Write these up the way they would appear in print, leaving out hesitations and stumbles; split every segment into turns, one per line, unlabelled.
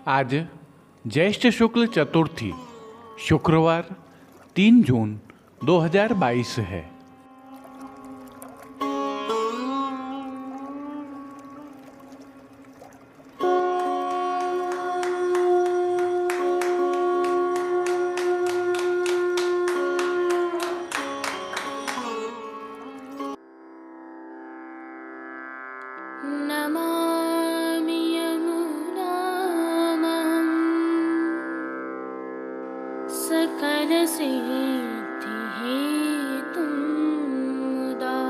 आज ज्येष्ठ शुक्ल चतुर्थी शुक्रवार 3 जून 2022 है।
नमामि यमुनामहं सकलसिद्धिहेतुं मुदा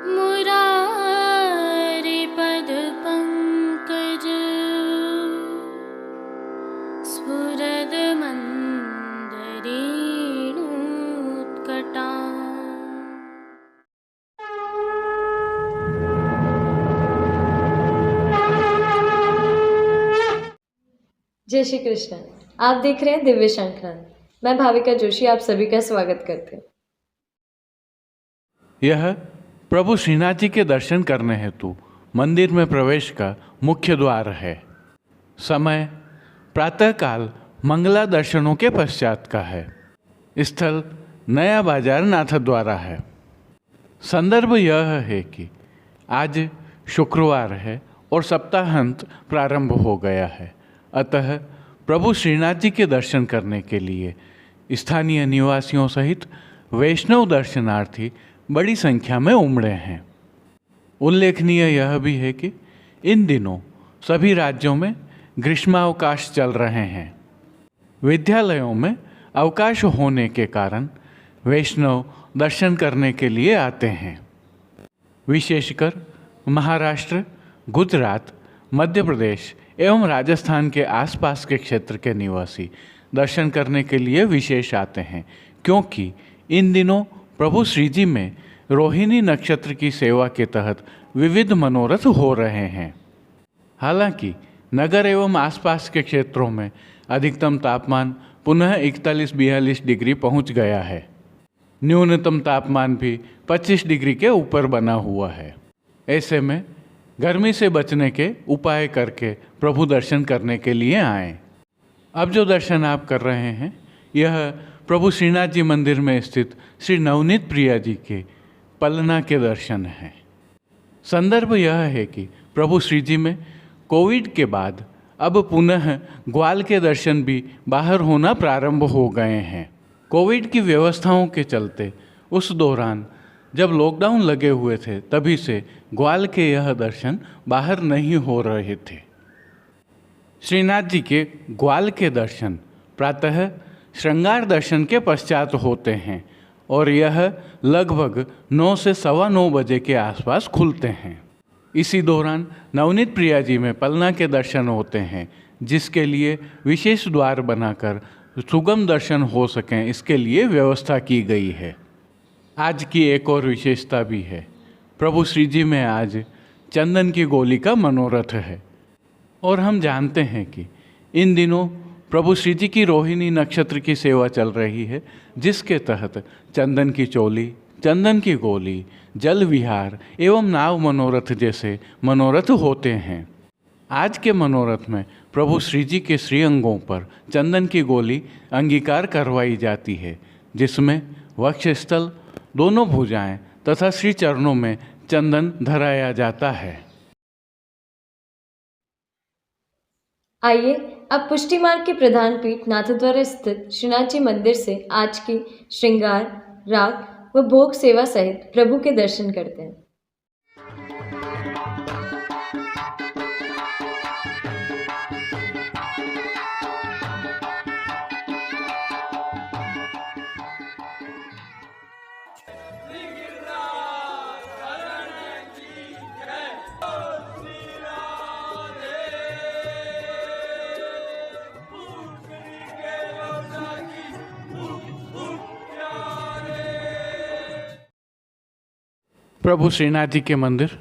मुरारिपदपङ्कज स्फुरदमन्दरेणुत्कटा।
जय श्री कृष्ण। आप देख रहे हैं दिव्य शंखनाद। मैं भाविका जोशी आप सभी का स्वागत करते हैं।
यह प्रभु श्रीनाथ जी के दर्शन करने हेतु मंदिर में प्रवेश का मुख्य द्वार है। समय प्रातःकाल मंगला दर्शनों के पश्चात का है। स्थल नया बाजार नाथद्वारा है। संदर्भ यह है कि आज शुक्रवार है और सप्ताहांत प्रारंभ हो गया है, अतः प्रभु श्रीनाथ जी के दर्शन करने के लिए स्थानीय निवासियों सहित वैष्णव दर्शनार्थी बड़ी संख्या में उमड़े हैं। उल्लेखनीय यह भी है कि इन दिनों सभी राज्यों में ग्रीष्मावकाश चल रहे हैं। विद्यालयों में अवकाश होने के कारण वैष्णव दर्शन करने के लिए आते हैं। विशेषकर महाराष्ट्र, गुजरात, मध्य प्रदेश एवं राजस्थान के आसपास के क्षेत्र के निवासी दर्शन करने के लिए विशेष आते हैं, क्योंकि इन दिनों प्रभु श्री जी में रोहिणी नक्षत्र की सेवा के तहत विविध मनोरथ हो रहे हैं। हालांकि नगर एवं आसपास के क्षेत्रों में अधिकतम तापमान पुनः 41-42 डिग्री पहुंच गया है। न्यूनतम तापमान भी 25 डिग्री के ऊपर बना हुआ है। ऐसे में गर्मी से बचने के उपाय करके प्रभु दर्शन करने के लिए आएं। अब जो दर्शन आप कर रहे हैं यह प्रभु श्रीनाथ जी मंदिर में स्थित श्री नवनीत प्रिया जी के पलना के दर्शन हैं। संदर्भ यह है कि प्रभु श्री जी में कोविड के बाद अब पुनः ग्वाल के दर्शन भी बाहर होना प्रारंभ हो गए हैं। कोविड की व्यवस्थाओं के चलते उस दौरान जब लॉकडाउन लगे हुए थे तभी से ग्वाल के यह दर्शन बाहर नहीं हो रहे थे। श्रीनाथ जी के ग्वाल के दर्शन प्रातः श्रृंगार दर्शन के पश्चात होते हैं और यह लगभग 9 से 9:15 बजे के आसपास खुलते हैं। इसी दौरान नवनीत प्रिया जी में पलना के दर्शन होते हैं, जिसके लिए विशेष द्वार बनाकर सुगम दर्शन हो सकें इसके लिए व्यवस्था की गई है। आज की एक और विशेषता भी है। प्रभु श्री जी में आज चंदन की गोली का मनोरथ है और हम जानते हैं कि इन दिनों प्रभु श्री जी की रोहिणी नक्षत्र की सेवा चल रही है, जिसके तहत चंदन की चोली, चंदन की गोली, जल विहार एवं नाव मनोरथ जैसे मनोरथ होते हैं। आज के मनोरथ में प्रभु श्री जी के श्रीअंगों पर चंदन की गोली अंगीकार करवाई जाती है, जिसमें वक्षस्थल, दोनों भुजाएं तथा श्री चरणों में चंदन धराया जाता है।
आइए अब पुष्टि मार्ग के प्रधान पीठ नाथद्वारा स्थित श्रीनाथ जी मंदिर से आज की श्रृंगार, राग व भोग सेवा सहित प्रभु के दर्शन करते हैं।
प्रभु श्रीनाथ जी के मंदिर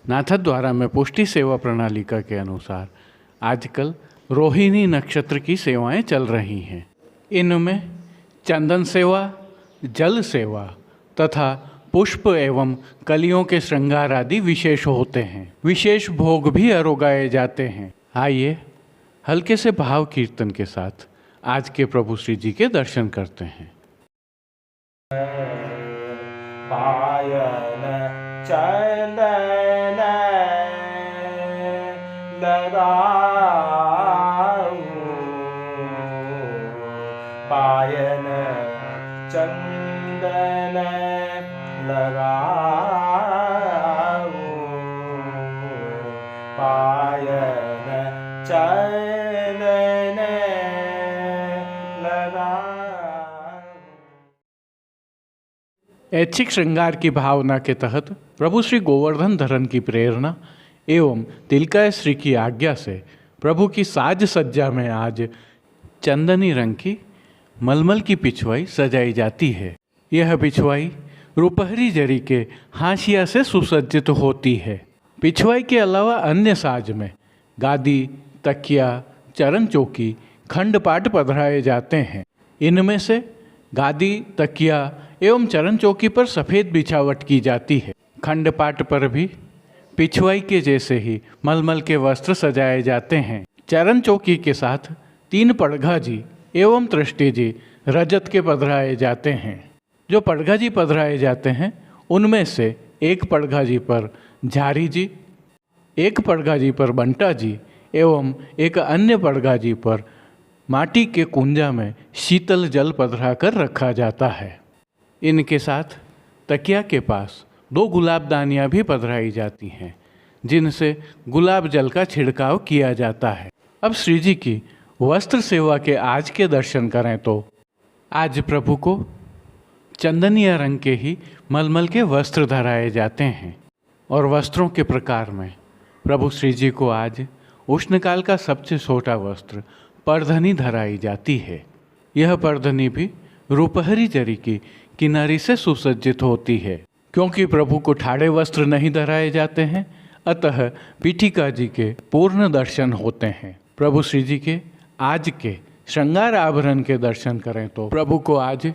नाथद्वारा में पुष्टि सेवा प्रणालिका के अनुसार आजकल रोहिणी नक्षत्र की सेवाएं चल रही हैं। इनमें चंदन सेवा, जल सेवा तथा पुष्प एवं कलियों के श्रृंगार आदि विशेष होते हैं। विशेष भोग भी अरोगाए जाते हैं। आइए हल्के से भाव कीर्तन के साथ आज के प्रभु श्री जी के दर्शन करते हैं।
पायन चंदन लगाऊं, पायन चंदन लगाऊं, पायन चंदन लगाऊं।
ऐच्छिक श्रृंगार की भावना के तहत प्रभु श्री गोवर्धन धरन की प्रेरणा एवं तिलकाय श्री की आज्ञा से प्रभु की साज सज्जा में आज चंदनी रंग की मलमल की पिछवाई सजाई जाती है। यह पिछवाई रुपहरी जरी के हाशिया से सुसज्जित होती है। पिछवाई के अलावा अन्य साज में गादी, तकिया, चरण चौकी, खंडपाट पधराए जाते हैं। इनमें से गादी, तकिया एवं चरण चौकी पर सफ़ेद बिछावट की जाती है। खंडपाट पर भी पिछवाई के जैसे ही मलमल के वस्त्र सजाए जाते हैं। चरण चौकी के साथ 3 पड़घा जी एवं तृष्टि जी रजत के पधराए जाते हैं। जो पड़घा जी पधराए जाते हैं उनमें से एक पड़घा जी पर झारी जी, एक पड़घा जी पर बंटा जी एवं एक अन्य पड़घा जी पर माटी के कुंजा में शीतल जल पधरा कर रखा जाता है। इनके साथ तकिया के पास 2 गुलाबदानियाँ भी पधराई जाती हैं, जिनसे गुलाब जल का छिड़काव किया जाता है। अब श्री जी की वस्त्र सेवा के आज के दर्शन करें तो आज प्रभु को चंदनिया रंग के ही मलमल के वस्त्र धराए जाते हैं। और वस्त्रों के प्रकार में प्रभु श्री जी को आज उष्णकाल का सबसे छोटा वस्त्र परधनी धराई जाती है। यह परधनी भी रुपहरी जरी की किनारी से सुसज्जित होती है। क्योंकि प्रभु को ठाड़े वस्त्र नहीं धराए जाते हैं, अतः पीठिका जी के पूर्ण दर्शन होते हैं। प्रभु श्री जी के आज के श्रृंगार आभरण के दर्शन करें तो प्रभु को आज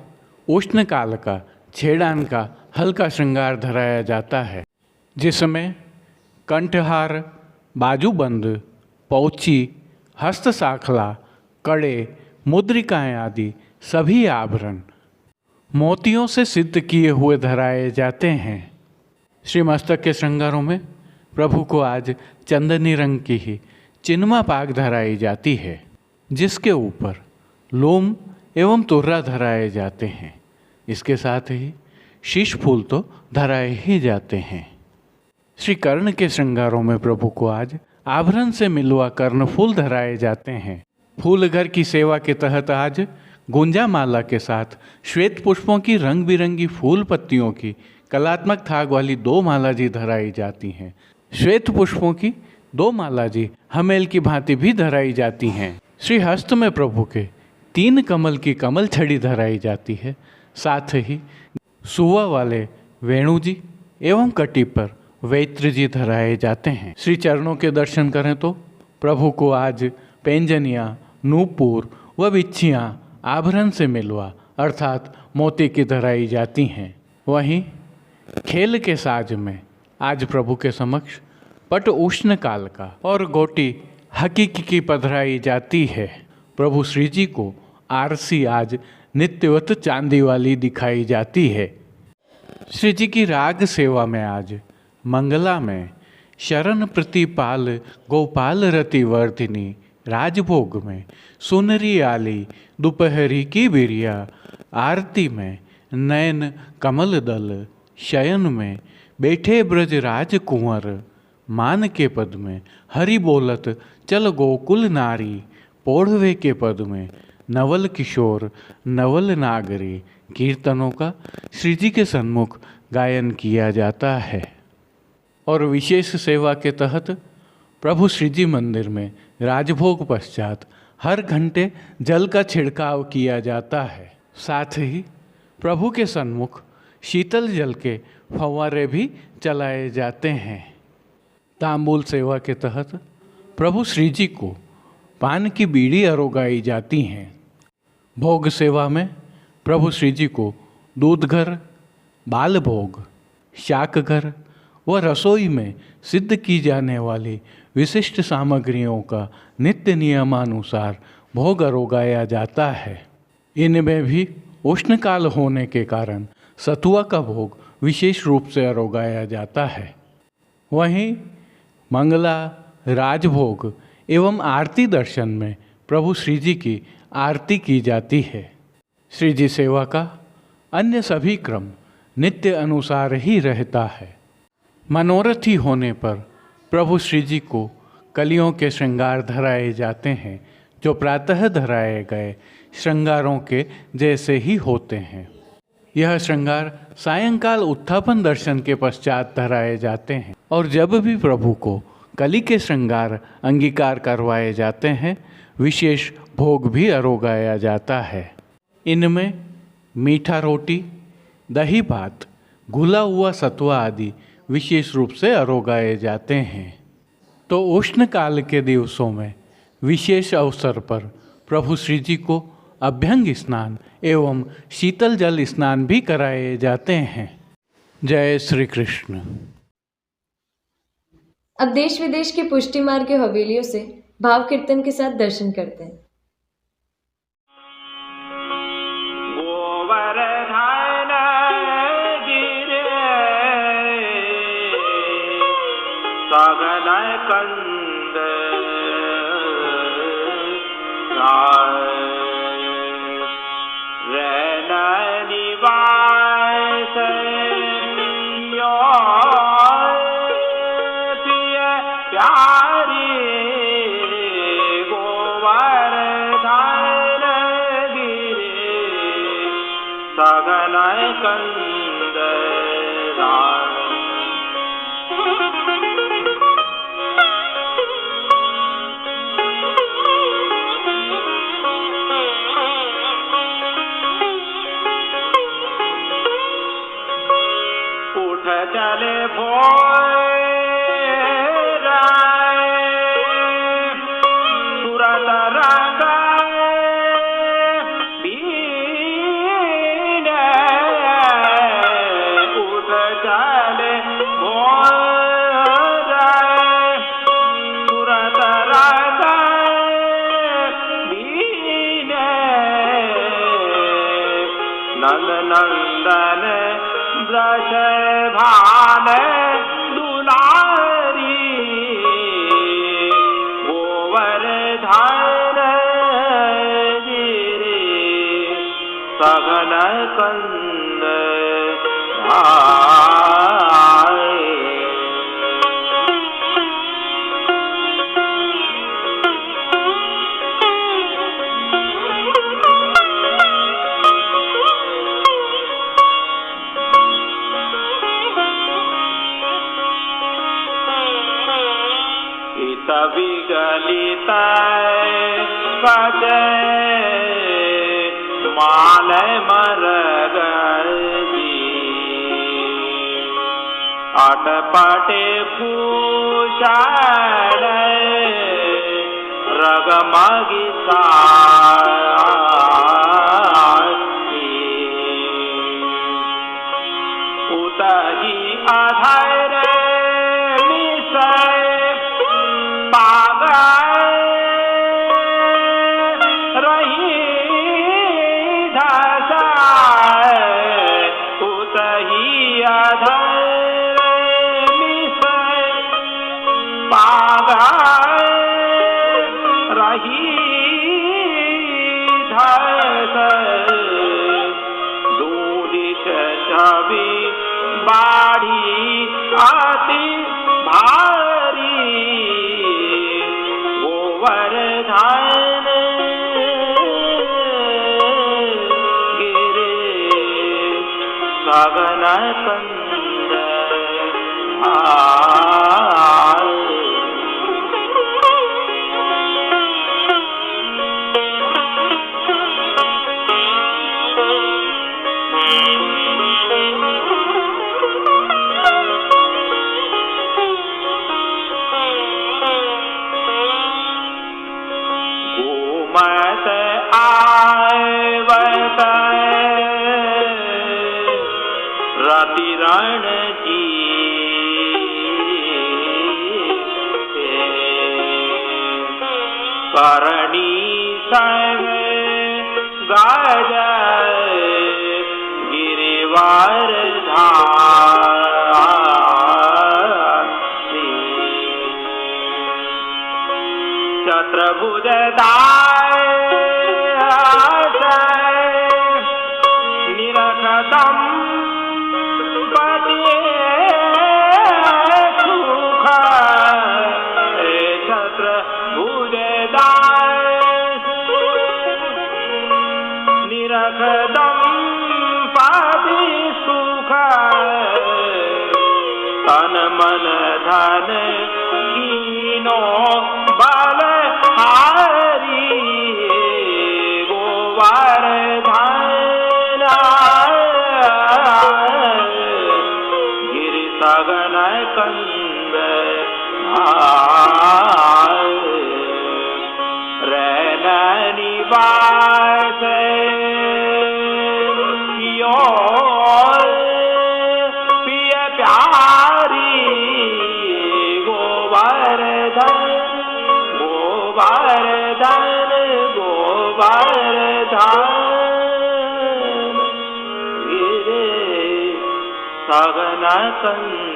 उष्ण काल का छेड़ान का हल्का श्रृंगार धराया जाता है, जिसमें कंठहार, बाजूबंद, पौची, हस्त साखला, कड़े, मुद्रिकाएं आदि सभी आभरण मोतियों से सिद्ध किए हुए धराए जाते हैं। श्री मस्तक के श्रृंगारों में प्रभु को आज चंदनी रंग की ही चिन्मा पाग धराई जाती है, जिसके ऊपर लोम एवं तुर्रा धराए जाते हैं। इसके साथ ही शीश फूल तो धराए ही जाते हैं। श्री कर्ण के श्रृंगारों में प्रभु को आज आभरण से मिलवा कर्ण फूल धराए जाते हैं। फूल घर की सेवा के तहत आज गुंजा माला के साथ श्वेत पुष्पों की रंग बिरंगी फूल पत्तियों की कलात्मक थाग वाली 2 माला जी धराई जाती हैं। श्वेत पुष्पों की 2 माला जी हमेल की भांति भी धराई जाती हैं। श्री हस्त में प्रभु के 3 कमल की कमल छड़ी धराई जाती है। साथ ही सुवा वाले वेणु जी एवं कटी पर वैत्र जी धराए जाते हैं। श्री चरणों के दर्शन करें तो प्रभु को आज पैंजनिया, नूपुर व बिच्छियाँ आभरण से मिलवा अर्थात मोती की धराई जाती हैं। वहीं खेल के साज में आज प्रभु के समक्ष पट उष्ण काल का और गोटी हकीकी की पधराई जाती है। प्रभु श्री जी को आरसी आज नित्यवत चांदी वाली दिखाई जाती है। श्री जी की राग सेवा में आज मंगला में शरण प्रतिपाल गोपाल रति वर्धिनी, राजभोग में सुनरी आली दोपहरी की बिरिया, आरती में नयन कमल दल, शयन में बैठे ब्रज राज कुंवर, मान के पद में हरि बोलत चल गोकुल नारी, पौढ़वे के पद में नवल किशोर नवल नागरी कीर्तनों का श्री जी के सन्मुख गायन किया जाता है। और विशेष सेवा के तहत प्रभु श्री जी मंदिर में राजभोग पश्चात हर घंटे जल का छिड़काव किया जाता है। साथ ही प्रभु के सन्मुख शीतल जल के फव्वारे भी चलाए जाते हैं। तांबूल सेवा के तहत प्रभु श्री जी को पान की बीड़ी अरोगाई जाती हैं। भोग सेवा में प्रभु श्री जी को दूध घर, बाल भोग, शाकघर व रसोई में सिद्ध की जाने वाली विशिष्ट सामग्रियों का नित्य नियमानुसार भोग अरोगाया जाता है। इनमें भी उष्णकाल होने के कारण सतुआ का भोग विशेष रूप से अरोगाया जाता है। वहीं मंगला, राजभोग एवं आरती दर्शन में प्रभु श्री जी की आरती की जाती है। श्री जी सेवा का अन्य सभी क्रम नित्य अनुसार ही रहता है। मनोरथी होने पर प्रभु श्री जी को कलियों के श्रृंगार धराए जाते हैं, जो प्रातः धराए गए श्रृंगारों के जैसे ही होते हैं। यह श्रृंगार सायंकाल उत्थापन दर्शन के पश्चात धराए जाते हैं और जब भी प्रभु को कली के श्रृंगार अंगीकार करवाए जाते हैं, विशेष भोग भी अरोगाया जाता है। इनमें मीठा रोटी, दही भात, घुला हुआ सतुआ आदि विशेष रूप से अरोगाए जाते हैं। तो उष्ण काल के दिवसों में विशेष अवसर पर प्रभु श्री जी को अभ्यंग स्नान एवं शीतल जल स्नान भी कराए जाते हैं। जय श्री कृष्ण।
अब देश विदेश के पुष्टि मार्ग के हवेलियों से भाव कीर्तन के साथ दर्शन करते हैं।
गोवर्धन गिरे सघन कंद रैन निवास प्रिय प्यारी गोवर्धन गिरे सघन कंद उठ चले भोर तुरत रंग बीन उठ चले भोर तुरत रंग बीन नंद नंदन ब्रश भान दुलारी गोवर्धन गिरे सघन कंद विगलित पद माल मरग अटपटे भूषण रगमगी उतही अधर बाढ़ी आती भारी गोवर्धन गिरे सघन कंद करणी संग गाज गिरिवर चतुर्भुज निरखतम पतिये सुख चतुर्भुज निरखतम पति सुख तन मन धन कीनो बल हारी गोवर्धन गिरि सगन कंद रैन निवास यो पिय प्यारी गोवर्धन गोवर्धन गोवर्धन गिरे सगन कंद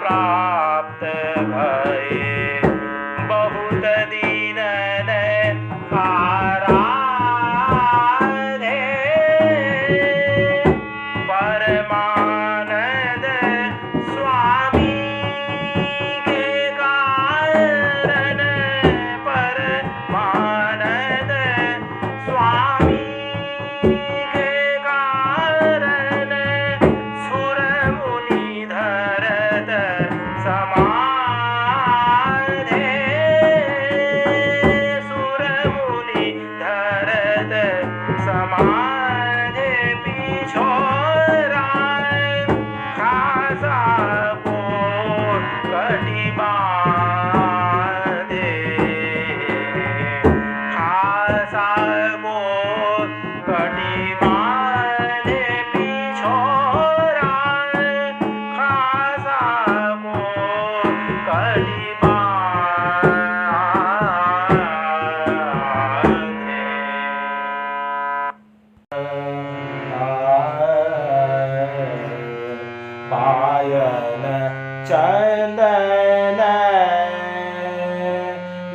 प्राप्त भये बहुत दीन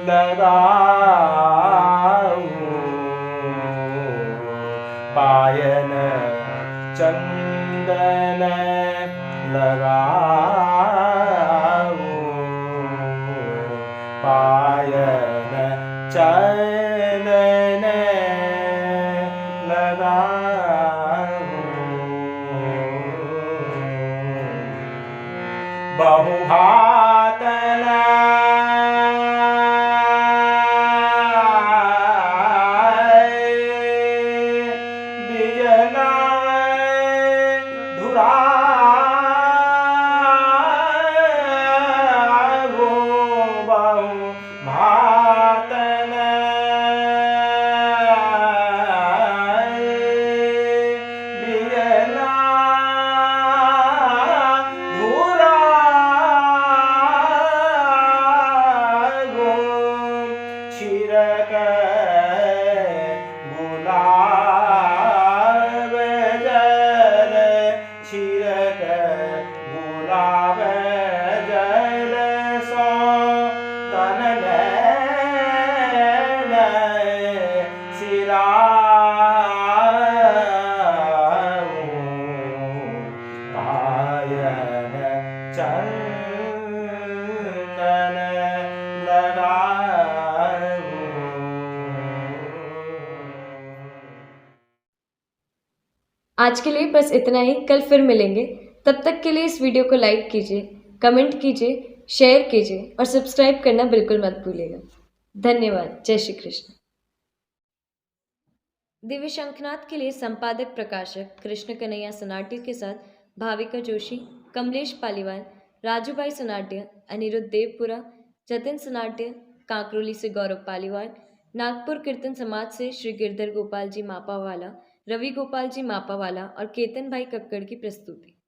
लगाऊं पायन चंदन लगाऊं पायन चंदन लगाऊं बहुभातन बिजना धुरा गो बहुभातन बिजना धुरा गो छिरक गुलाब जल छिरक गुलाब जल सो तन सिराऊं पायन चंदन लगाऊं।
आज के लिए बस इतना ही। कल फिर मिलेंगे। तब तक के लिए इस वीडियो को लाइक कीजिए, कमेंट कीजिए, शेयर कीजिए और सब्सक्राइब करना बिल्कुल मत भूलिएगा। धन्यवाद। जय श्री कृष्ण। दिव्य शंखनाद के लिए संपादक प्रकाशक कृष्ण कन्हैया सनाट्य के साथ भाविका जोशी, कमलेश पालीवाल, राजू भाई सनाट्य, अनिरुद्ध देवपुरा, जतिन सनाट्य, कांकरोली से गौरव पालीवाल, नागपुर कीर्तन समाज से श्री गिरधर गोपाल जी मापावाला, रवि गोपाल जी मापावाला और केतन भाई कक्कड़ की प्रस्तुति।